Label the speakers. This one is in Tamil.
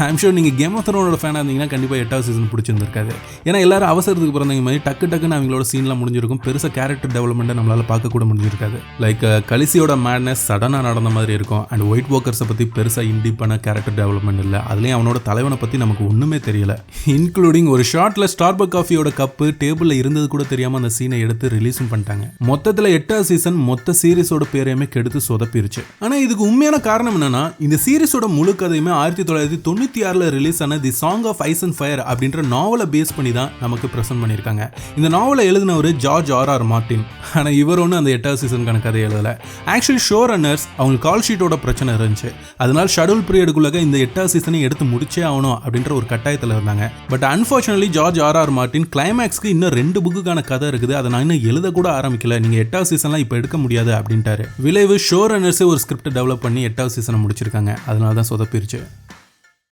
Speaker 1: ஐம் ஷூர் நீங்கள் கேம் ஆஃப் த்ரோனோட ஃபேனாக இருந்தீங்கன்னா கண்டிப்பாக 8வது சீசன் பிடிச்சிருந்திருக்காது. ஏன்னா எல்லாரும் அவசரத்துக்கு பிறந்தவங்க மாதிரி டக்குன்னு அவங்களோட சீன்லாம் முடிஞ்சிருக்கும். பெருசாக கேரக்டர் டெவலப்மெண்ட்டை நம்மளால் பார்க்க கூட முடிஞ்சிருக்காது. லைக் கலிசியோட மேட்னஸ் சடனாக நடந்த மாதிரி இருக்கும். அண்ட் ஒயிட் வாக்கர்ஸை பற்றி பெருசாக இண்டிப்பான கேரக்டர் டெவலப்மெண்ட் இல்லை. அதுலேயும் அவனோட தலைவனை பற்றி நமக்கு ஒன்றுமே தெரியல. இன்க்ளூடிங் ஒரு ஷார்ட்டில் ஸ்டார்பக் காஃபியோட கப்பு டேபிளில் இருந்தது கூட தெரியாமல் அந்த சீனை எடுத்து ரிலீஸும் பண்ணிட்டாங்க. மொத்தத்தில் 8வது சீசன் மொத்த சீரிஸோட பேரையுமே கெடுத்து சொதப்பிருச்சு. ஆனால் இதுக்கு உண்மையான காரணம் என்னன்னா, இந்த சீரிஸோட முழு கதையுமே 1996 ரிலீஸ் ஆன the song of ice and fire அப்படின்ற நாவலை பேஸ் பண்ணி தான் நமக்கு பிரசன்ட் பண்ணியிருக்காங்க. இந்த நாவலை எழுதினவர் ஜார்ஜ் R.R. மார்ட்டின். ஆனால் இவர் ஒன்றும் அந்த 8வது சீசனுக்கான கதை எழுதலை. ஆக்சுவலி ஷோ ரன்னர்ஸ் அவங்க கால் ஷீட்டோட பிரச்சனை இருந்துச்சு. அதனால் ஷெட்யூல் பீரியடுக்குள்ளாக இந்த 8வது சீசனை எடுத்து முடிச்சே ஆகணும் அப்படின்ற ஒரு கட்டாயத்தில் இருந்தாங்க. But unfortunately George R.R. Martin கிளைமேக்ஸ்க்கு இன்னும் 2 புக்குக்கான கதை இருக்குது, அதை நான் இன்னும் எழுத கூட ஆரம்பிக்கல, நீங்கள் 8வது சீசன்லாம் இப்போ எடுக்க முடியாது அப்படின்ட்டாரு. விளைவு ஷோ ரன்னர்ஸே ஒரு ஸ்கிரிப்ட் டெவலப் பண்ணி 8வது சீசனை முடிச்சிருக்காங்க. அதனால தான் சொதப்பிருச்சு.